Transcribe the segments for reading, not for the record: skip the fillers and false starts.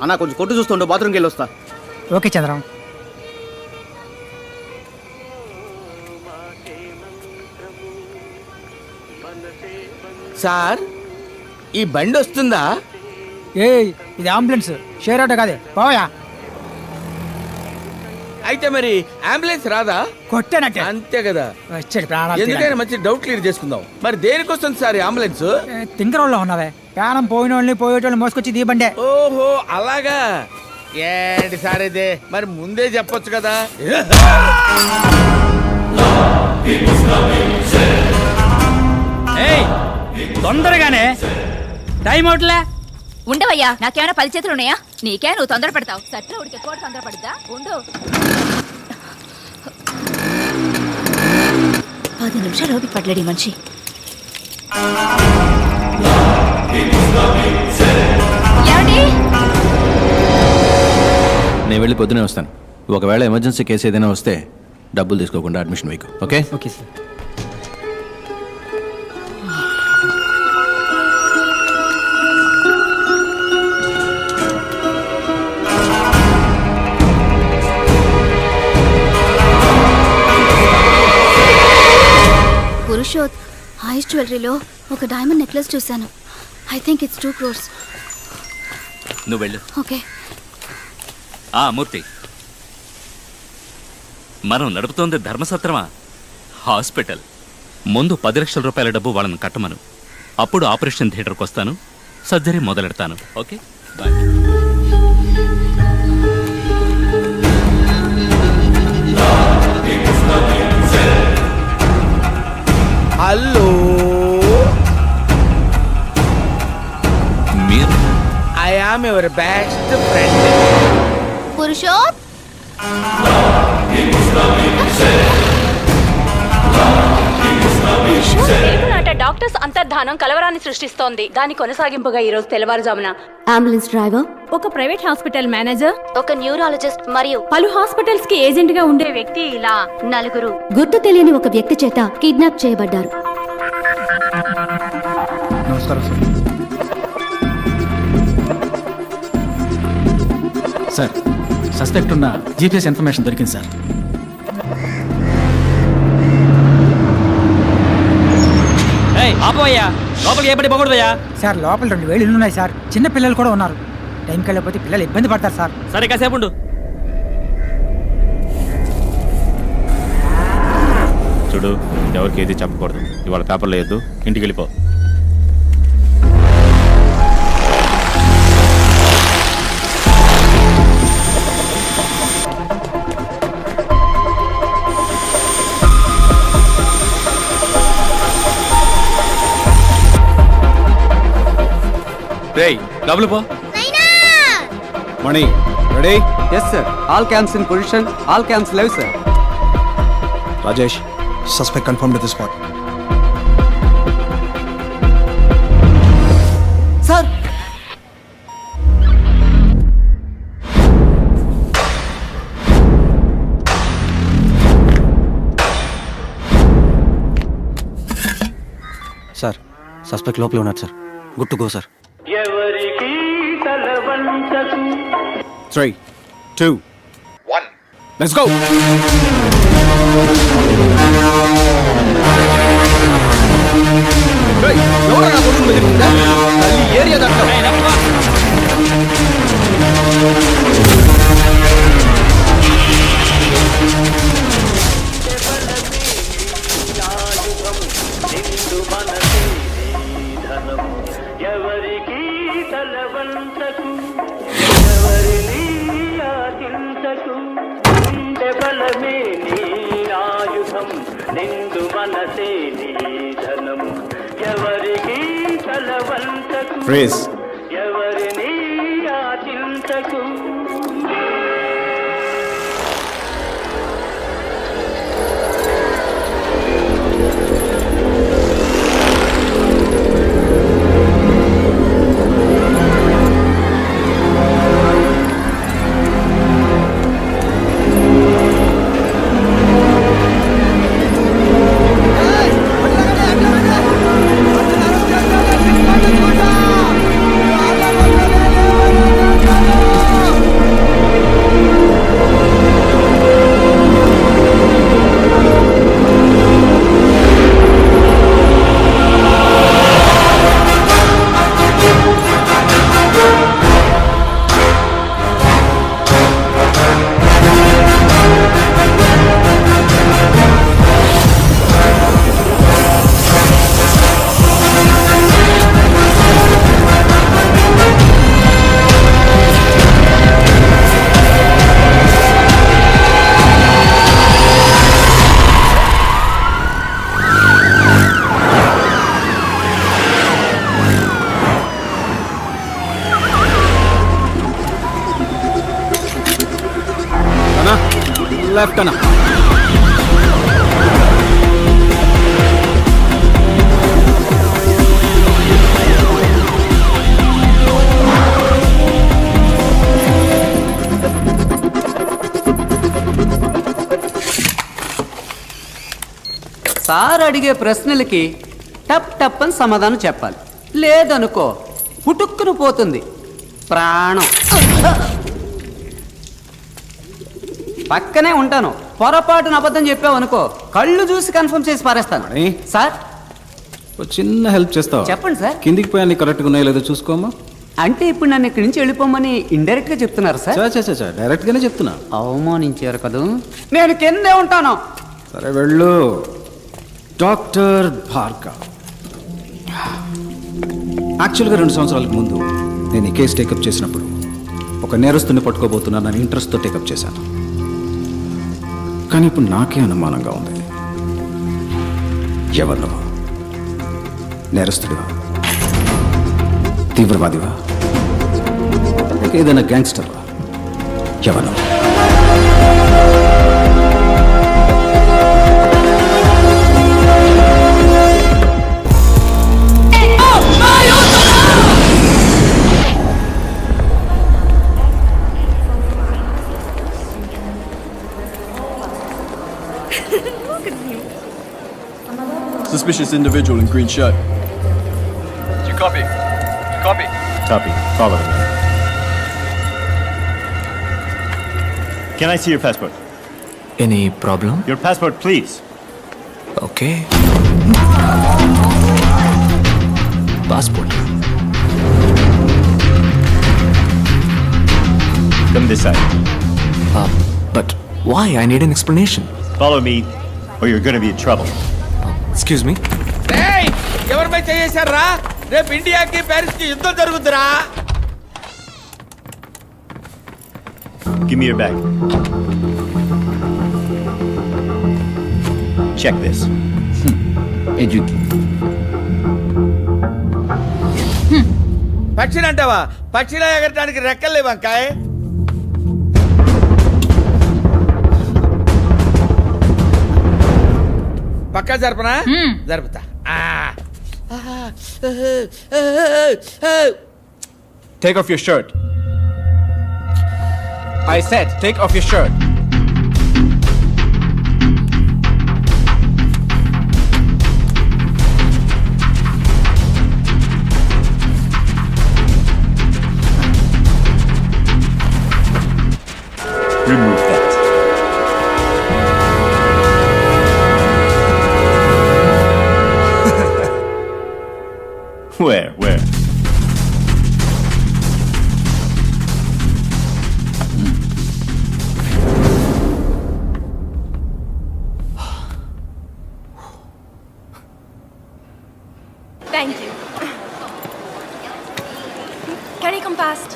అన్న కొంచెం కొట్టు చూస్తుండో, బాత్రూమ్కి వెళ్ళి వస్తా. ఓకే చంద్రం. సార్ ఈ బండి వస్తుందా? ఏయ్ ఇది అంబులెన్స్, షేర్ ఆటో కాదే, పోయా. అయితే మరి అంబులెన్స్ రాదా? కొట్టానంటే అంతే కదా. వచ్చాడు ప్రాణాలు ఎందుకైనా మంచి డౌట్ క్లియర్ చేసుకుందాం. మరి దేనికి వస్తుంది సార్ ఈ అంబులెన్స్? తింకరోళ్ళలో ఉన్నావే, ప్రాణం పోయిన వాళ్ళని పోయేటోళ్ళని మోసుకొచ్చి దీ బండే. ఓహో అలాగా. ఏంటి సార్ ఇదే, మరి ముందే చెప్పొచ్చు కదా. ఏయ్ తొందరగానే, టైం అవుట్లే. ఉండవయ్యా, నాకేమైనా 10 చేతులు ఉన్నాయా? నీకే నువ్వు తొందర పడతావు. సట్లో ఉడికి కూడా తొందర పడుద్దా? ఉండు. 10 నిమిషాలు ఓపిక పడలేడు ఈ మనిషి. ఏమండి? నేను వెళ్ళి పొద్దునే వస్తాను. ఒకవేళ ఎమర్జెన్సీ కేసు ఏదైనా వస్తే డబ్బులు తీసుకోకుండా అడ్మిషన్ వేయకు. ఓకే? Okay sir. పురుషోత్, హైస్ జ్యువెలరీలో ఒక డైమండ్ నెక్లెస్ చూశాను. I think it's 2 crores. నువ్వు వెళ్ళు. ఓకే. మూర్తి, మనం నడుపుతోంది ధర్మసత్రమా, హాస్పిటల్. ముందు 10 లక్షల రూపాయల డబ్బు వాళ్ళని కట్టమను. అప్పుడు ఆపరేషన్ థియేటర్కి వస్తాను, సర్జరీ మొదలెడతాను. Okay bye. హలో, మీరు? I am your best friend. Purushoth, నాట డాక్టర్స్ అంతర్ధానం కలవరాన్ని సృష్టిస్తోంది. దాని కొనసాగింపుగా ఈ రోజు తెల్లవారుజామున అంబులెన్స్ డ్రైవర్, ఒక ప్రైవేట్ హాస్పిటల్ మేనేజర్, ఒక న్యూరాలజిస్ట్ మరియు పలు హాస్పిటల్స్ కి ఏజెంట్ గా ఉండే వ్యక్తి ఇలా 4 గుర్తు తెలియని ఒక వ్యక్తి చేత కిడ్నాప్ చేయబడ్డారు. నమస్కారం సార్. సస్పెక్ట్ ఉన్న జీపీఎస్ ఇన్ఫర్మేషన్ దొరికింది సార్. ఆపోయ్యా, లోపలికి ఏపడి పోకూడదయ్యా. సార్ లోపల 2,000 ఇళ్ళు ఉన్నాయి సార్. చిన్న పిల్లలు కూడా ఉన్నారు. టైంకి వెళ్ళకపోతే పిల్లలు ఇబ్బంది పడతారు సార్. సరే కాసేపు ఉండు. చూడు, ఎవరికి ఏది చెప్పకూడదు. ఇవాళ పేపర్లో వేయద్దు, ఇంటికి వెళ్ళిపో. రేయ్ డబ్బులు పో. Mani ready? Yes sir. All cams in position. All cams live sir. Rajesh, suspect confirmed at the spot. Sir sir, suspect లోపలే ఉన్నారు sir. Good to go sir. 3, 2, 1 let's go. Area ఎవరికి తలవంతకు, ఎవరిని ఆశించకు, నిండె బలమే నీ ఆయుధం, నిండు మనసే నీ ధనం. ఎవరికి తలవంతకు, ఎవరిని ఆశించకు. లెఫ్ట్ అన్న. సార్ అడిగే ప్రశ్నలకి టప్ టప్ అని సమాధానం చెప్పాలి. లేదనుకో పుటుక్కును పోతుంది ప్రాణం. పక్కనే ఉంటాను, పొరపాటున అబద్ధం చెప్పావు అనుకో కళ్ళు చూసి కన్ఫర్మ్ చేసి పారేస్తాను. మణి, సార్ ఓ చిన్న హెల్ప్ చేస్తావా? చెప్పండి సార్. కిందికి పోయి అన్ని కరెక్ట్గా ఉన్నాయో లేదో చూసుకోమా. అంటే ఇప్పుడు నన్ను ఇక్కడి నుంచి వెళ్ళిపోమని ఇండైరెక్ట్ గా చెప్తున్నారు సార్. డైరెక్ట్గానే చెప్తున్నా. అవమానించారు కదూ. నేను కిందే ఉంటాను. సరే వెళ్ళు. డాక్టర్ భార్గవ్. యాక్చువల్గా 2 సంవత్సరాలకు ముందు నేను ఈ కేసు టేకప్ చేసినప్పుడు ఒక నేరస్తుని పట్టుకోబోతున్నానని ఇంట్రెస్ట్తో టేకప్ చేశాను. కానీ ఇప్పుడు నాకే అనుమానంగా ఉంది. ఎవరు నేరస్తుడివా, తీవ్రవాదివా, లేక ఏదైనా గ్యాంగ్స్టర్వా? ఎవరు? Suspicious individual in green shirt. You copy? Copy. Copy. Follow me. Can I see your passport? Any problem? Your passport, please. Okay. Passport. Come this side. But why? I need an explanation. Follow me, or you're going to be in trouble. Excuse me? ఏయ్, ఎవరిపై చేశారా? రేపు ఇండియాకి Paris కి యుద్ధం జరుగుతురా. Give me your bag. Check this. పక్షిని అంటావా? పక్షిలా ఎగరటానికి రెక్కలు లేవంకాయ. పక్కా జరపనా? జరుపుతా. Take off your shirt. I said, take off your shirt. Remove that. Where? Thank you. Can you come past?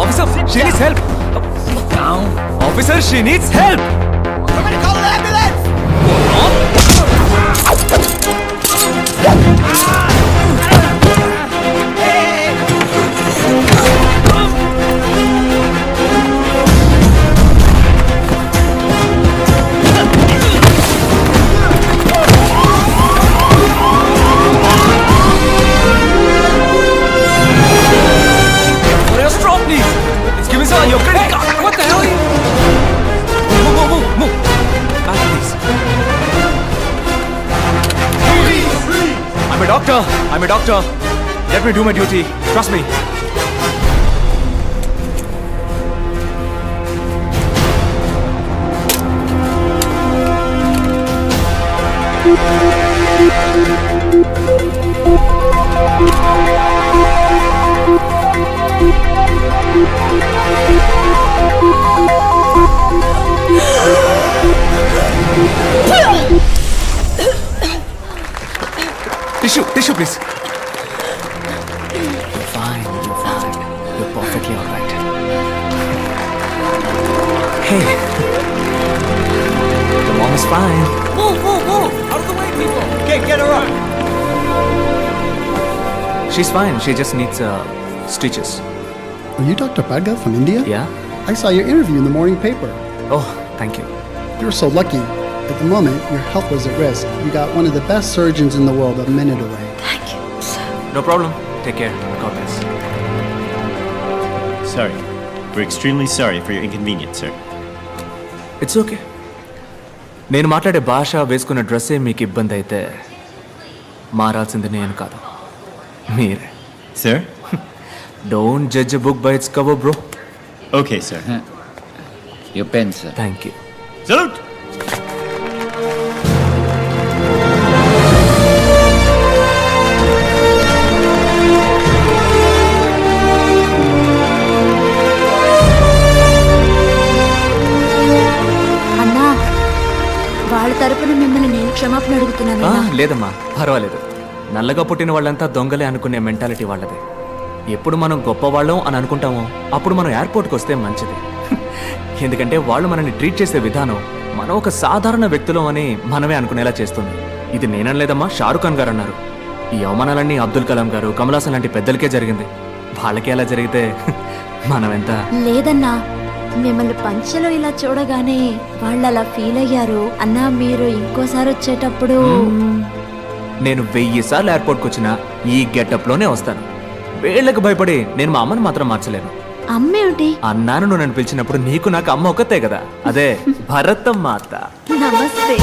Officer, she needs help. Officer, she needs help. Somebody call an ambulance. Stop, please. Give me some your credit card. What the hell? Move. Back, please. I'm a doctor. Let me do my duty. Trust me. Tissue, please. You're fine. You're perfectly all right. Hey. Come fine. Move! Out of the way, people! Get her up. She's fine. She just needs stitches. Are you Dr. Bhaga from India? Yeah. I saw your interview in the morning paper. Oh, thank you. You're so lucky. At the moment, your health was at risk. You got one of the best surgeons in the world a minute away. Thank you, sir. No problem. Take care. God bless. Sorry. We're extremely sorry for your inconvenience, sir. It's okay. నేను మాట్లాడే భాష వేసుకున్న డ్రెస్సే మీకు ఇబ్బంది అయితే మారాల్సింది నేను కాదు, మీరే. Sir? Don't judge a book by its cover bro. Okay, sir. Your pen, sir. Thank you. Salute! అన్నా, వాళ్ళ తరపున మిమ్మల్ని నేను క్షమాపణ అడుగుతున్నాను. లేదమ్మా, పర్వాలేదు. నల్లగా పుట్టిన వాళ్ళంతా దొంగలే అనుకునే మెంటాలిటీ వాళ్ళదే. ఎప్పుడు మనం గొప్పవాళ్ళం అని అనుకుంటామో అప్పుడు మనం ఎయిర్పోర్ట్కి వస్తే మంచిది. ఎందుకంటే వాళ్ళు మనల్ని ట్రీట్ చేసే విధానం మనం ఒక సాధారణ వ్యక్తులం అని మనమే అనుకునేలా చేస్తుంది. ఇది నేనలేదమ్మా, షారుఖ్ ఖాన్ గారు అన్నారు. ఈ అవమానాలన్నీ అబ్దుల్ కలాం గారు, కమల్ హాసన్ లాంటి పెద్దలకే జరిగింది. వాళ్ళకి ఎలా జరిగితే మనం ఎంత. లేదన్నా, మిమ్మల్ని పంచలో ఇలా చూడగానే వాళ్ళు అలా ఫీల్ అయ్యారు. అన్నా, మీరు ఇంకోసారి వచ్చేటప్పుడు నేను 1000 సార్లు ఎయిర్పోర్ట్కి వచ్చినా ఈ గెటప్లోనే వస్తాను. వీళ్ళకి భయపడి నేను మా అమ్మని మాత్రం మార్చలేను. అమ్మేమిటి? అన్నాను నువ్వు నన్ను పిలిచినప్పుడు నీకు నాకు అమ్మ ఒక్కతే కదా, అదే భరతం మాత. నమస్తే.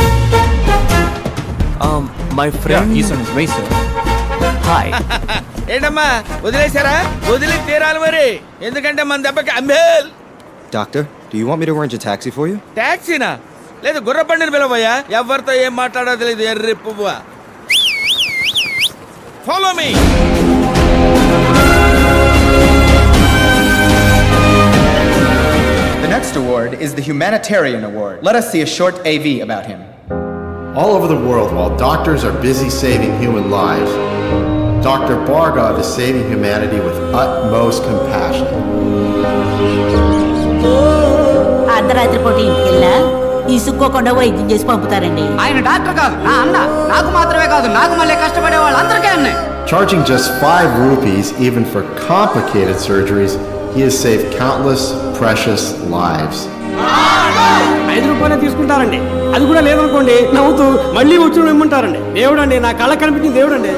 My friend hi. ఏంటమ్మా వదిలేశారా? వదిలి తీరాలి మరి, ఎందుకంటే మన దెబ్బకి అంబేల్. Doctor, do you want me to arrange a taxi for you? టాక్సీనా? లేదు, గుర్రబండిని పిలవయ్యా. ఎవరితో ఏం మాట్లాడో తెలియదు, ఎర్రి పువ్వా. Follow me. The next award is the Humanitarian Award. Let us see a short AV about him. All over the world, while doctors are busy saving human lives, Dr. Bhargava is saving humanity with utmost compassion. అర్ధరాత్రి పూట ఇంటికి వెళ్ళా ఇసుక్కోకుండా వైద్యం చేసి పంపుతారండి. ఆయన doctor కాదు, నా అన్న. నాకు మాత్రమే కాదు, నాకు మళ్ళీ కష్టపడే వాళ్ళందరికీ అన్నాయి. Charging just 5 rupees even for complicated surgeries, he has saved countless precious lives. 5 రూపాయలే తీసుకుంటారండి. అది కూడా లేదనుకోండి, నవ్వుతూ మళ్ళీ వచ్చి ఇమ్మంటారండి. దేవుడండి, నా కళ్ళ కనిపించింది దేవుడండి.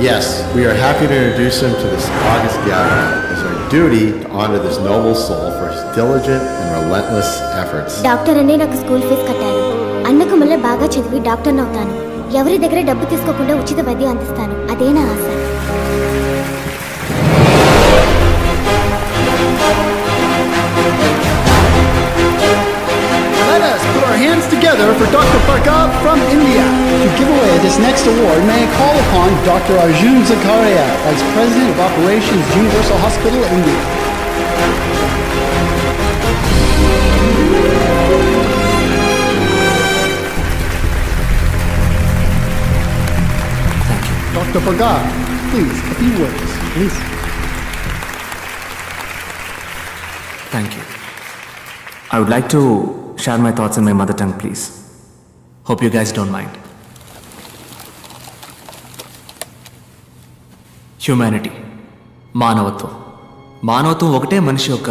Yes, we are happy to introduce him to this august gathering. It's our duty to honor this noble soul for his diligent and relentless efforts. Doctor అనే నాకు స్కూల్ ఫీజు కట్టారు. అన్నకు మళ్ళీ బాగా చదివి డాక్టర్ని అవుతాను. ఎవరి దగ్గర డబ్బు తీసుకోకుండా ఉచిత వైద్యం అందిస్తాను. అదే నా ఆశ. Let us put our hands together for Dr. Bhargava from India. To give away this next award, may I call upon Dr. Arjun Zakaria, Vice President of Operations, Universal Hospital, India. Dr. Bhargava, please, a few words, please. Thank you. I would like to share my thoughts in my mother tongue, please. Hope you guys don't mind. Humanity, మానవత్వం. మానవత్వం ఒకటే మనిషి యొక్క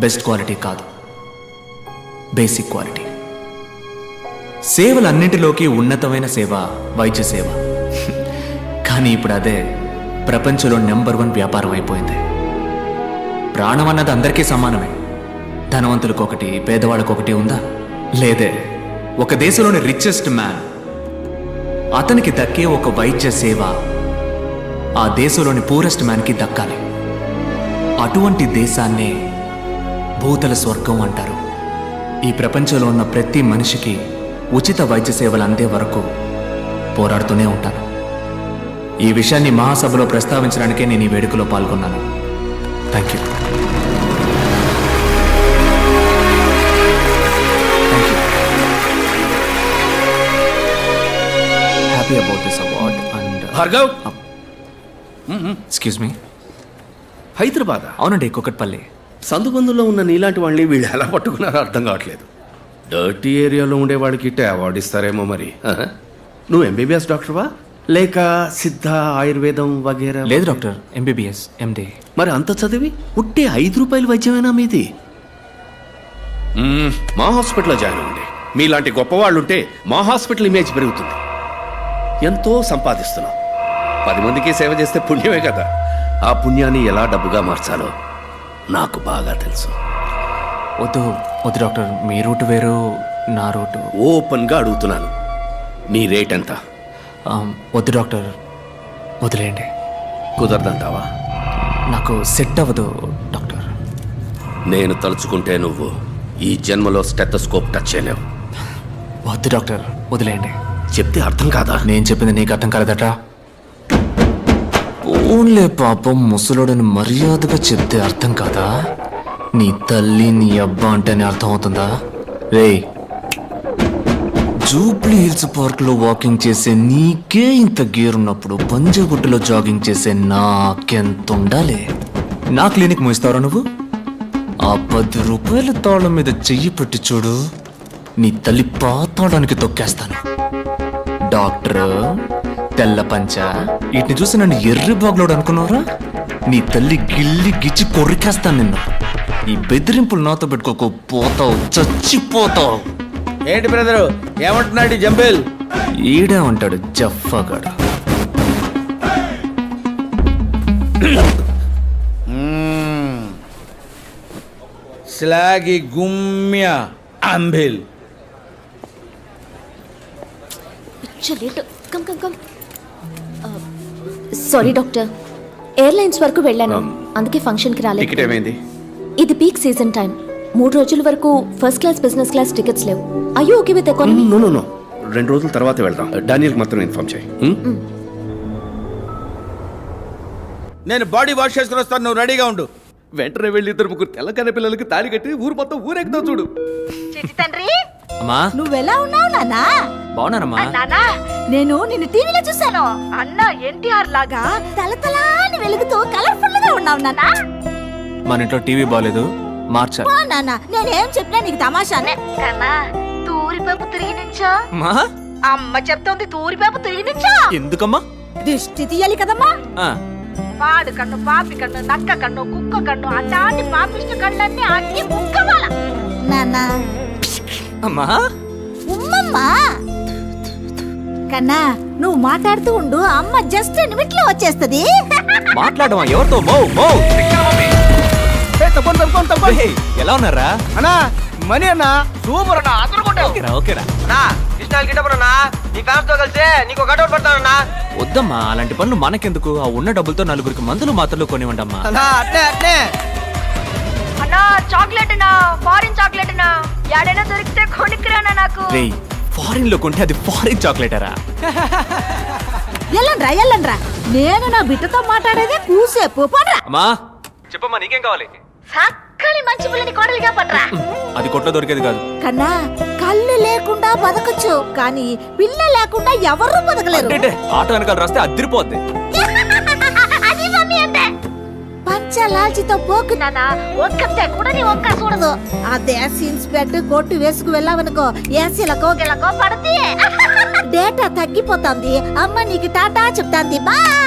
best quality కాదు, basic quality. సేవలన్నింటిలోకి ఉన్నతమైన సేవ వైద్య సేవ. కానీ ఇప్పుడు అదే ప్రపంచంలో నెంబర్ 1 వ్యాపారం అయిపోయింది. ప్రాణం అన్నది అందరికీ సమానమే. ధనవంతులకు ఒకటి, పేదవాళ్ళకు ఒకటి ఉందా? లేదే. ఒక దేశంలోని రిచెస్ట్ మ్యాన్, అతనికి దక్కే ఒక వైద్య సేవ ఆ దేశంలోని పూరెస్ట్ మ్యాన్కి దక్కాలి. అటువంటి దేశాన్నే భూతల స్వర్గం అంటారు. ఈ ప్రపంచంలో ఉన్న ప్రతి మనిషికి ఉచిత వైద్య సేవలు అందే వరకు పోరాడుతూనే ఉంటాను. ఈ విషయాన్ని మహాసభలో ప్రస్తావించడానికే నేను ఈ వేడుకలో పాల్గొన్నాను. Thank you. Happy about this award and Bhargav, excuse me. Hyderabad? అవునండి, కుకట్పల్లి. సందుబందులో ఉన్న నీలాంటి వాళ్ళని వీళ్ళు ఎలా పట్టుకున్నారో అర్థం కావట్లేదు. డర్టీ ఏరియాలో ఉండేవాడికి ఇట్టే అవార్డు ఇస్తారేమో మరి. నువ్వు ఎంబీబీఎస్ డాక్టర్వా లేక సిద్ధ ఆయుర్వేదం వగేరా? లేదు డాక్టర్, ఎంబీబీఎస్ ఎండి. మరి అంత చదివి ఉట్టే 5 రూపాయల వైద్యమేనా మీది? మా హాస్పిటల్లో జాయిన్ అవ్వండి. మీలాంటి గొప్పవాళ్ళు ఉంటే మా హాస్పిటల్ ఇమేజ్ పెరుగుతుంది. ఎంతో సంపాదిస్తున్నాం. 10 మందికి సేవ చేస్తే పుణ్యమే కదా. ఆ పుణ్యాన్ని ఎలా డబ్బుగా మార్చాలో నాకు బాగా తెలుసు. వద్దు వద్దు డాక్టర్, మీ రూట్ వేరు, నా రూటు. ఓపెన్గా అడుగుతున్నాను, నీ రేట్ ఎంత? వద్దు డాక్టర్, వదిలేయండి. కుదరదంటావా? నాకు సెట్ అవ్వదు డాక్టర్. నేను తలుచుకుంటే నువ్వు ఈ జన్మలో స్టెథోస్కోప్ టచ్ చేయలేవు. వద్దు డాక్టర్, వదిలేయండి. చెప్తే అర్థం కాదా? నేను చెప్పింది నీకు అర్థం కాలేదట. ఓన్లే పాపం, ముసలోడని మర్యాదగా చెప్తే అర్థం కాదా? నీ తల్లి నీ అబ్బా అంటేనే అర్థం అవుతుందా? రే, జూబ్లీ హిల్స్ పార్క్ లో వాకింగ్ చేసే నీకే ఇంత గేర్ ఉన్నప్పుడు పంజగుట్టలో జాగింగ్ చేసే నాకెంత ఉండాలి? నా క్లినిక్ మూయిస్తావరా నువ్వు? ఆ 10 రూపాయల తాళం మీద చెయ్యి పెట్టి చూడు, నీ తల్లి పాతాడానికి తొక్కేస్తాను. డాక్టర్ తెల్ల పంచ, వీటిని చూసి నన్ను ఎర్రి బాగులోడు అనుకున్నావురా? నీ తల్లి గిల్లి గిచ్చి కొరికేస్తాను నిన్ను. ఈ బెదిరింపులు నాతో పెట్టుకోకు, పోతావు, చచ్చిపోతావు. ఏంటి బ్రదరు, ఏమంటున్నాడు జంబేల్? ఈడే ఉంటాడు జఫాగాడు. స్లాగి గుమ్య అంబిల్. సారీ డాక్టర్, ఎయిర్లైన్స్ వరకు వెళ్ళాను, అందుకే ఫంక్షన్కి రాలేదు. టికెట్ ఏమైంది? ఇది పీక్ సీజన్ టైం. 3 రోజుల వరకు first class business class tickets లేవు. అయ్యో ఓకే విత్ ఎకానమీ? నో 2 రోజుల తర్వాత వెళ్దాం. డానియల్కి మాత్రం ఇన్ఫార్మ్ చేయి. నేను బాడీ వాష్ చేసుకుని వస్తాను, నువ్వు రెడీగా ఉండు. వెంటనే వెళ్ళి 2 తెల్లకన్న పిల్లలకి తాళి కట్టి ఊరు మొత్తం ఊరెక్కుతావు చూడు. అమ్మా, నువ్వెలా ఉన్నావు నాన్నా? బాగున్నానమ్మా. నానా, నేను నిన్ను టీవీలో చూశాను. అన్న ఎన్టీఆర్ లాగా తలతలాని వెలుగుతూ కలర్ఫుల్ గా ఉన్నావు నాన్నా. మన ఇంట్లో టీవీ బాగాలేదు, మార్చాలి. నాన్న, నేనేం చెప్పినా నీకు తమాషానే కన్నా. తూరిపేపు తిరిగి నుంచో మా అమ్మ చెప్తోంది, తూరిపేపు తిరిగి నుంచో. ఎందుకమ్మా? దిష్టి తీయాలి కదమ్మా. ఆ, పాడు కన్ను, పాపి కన్ను, నక్క కన్ను, కుక్క కన్ను, అట్లాంటి పాపిష్ట కళ్ళన్నీ అగ్గి ముక్కవాల. నాన్న అమ్మా, ఉమ్మమ్మా. కన్నా, నువ్వు మాట్లాడుతూ ఉండు, అమ్మ జస్ట్ నిమిట్లో వచ్చేస్తది. మాట్లాడమా? ఎవరితో? ఎలా ఉన్నారా అన్నా? మనీ అన్న సూపర్ అన్న, అదరగొట్టావు. ఓకేరా. వద్దమ్మా, అలాంటి పనులు మనకెందుకు? ఆ ఉన్న డబ్బులతో 4 మందులు మాత్రలు కొనివ్వండమ్మా. అన్నా, చాక్లెట్ నా, ఫారిన్ చాక్లెట్ నా, యాడైనా దొరికితే కొనుక్కురానా నాకు. రేయ్, ఫారిన్ లో కొంటే అది ఫారిన్ చాక్లెటరా? ఎల్లండ్రా, నేను నా బిడ్డతో మాట్లాడేదే కూసేపు. పడరా. అమ్మా చెప్పమ్మా, నీకేం కావాలి? సక్కని మంచి పిల్లని కోడలిగా పడరా. అది కొట్లో దొరికేది కాదు కన్నా. కళ్ళు లేకుండా బతకచ్చు, కానీ పిల్ల లేకుండా ఎవరు బతకలేరు. ఆటో వెనకాల రాస్తే అదిరిపోద్ది. అది మమ్మీ అంటే పంచలాల్చితో పోకు నానా, ఒక్కతే కూడా నీ ఒక్క చూడదు. అదే సీన్స్ పెట్టి కొట్టు వేసుకు వెళ్ళావనుకో, ఏసీలకో గిలకో పడతాయి. డేటా తగ్గిపోతుంది. అమ్మ నీకు టాటా చెప్తాంది. బాయ్.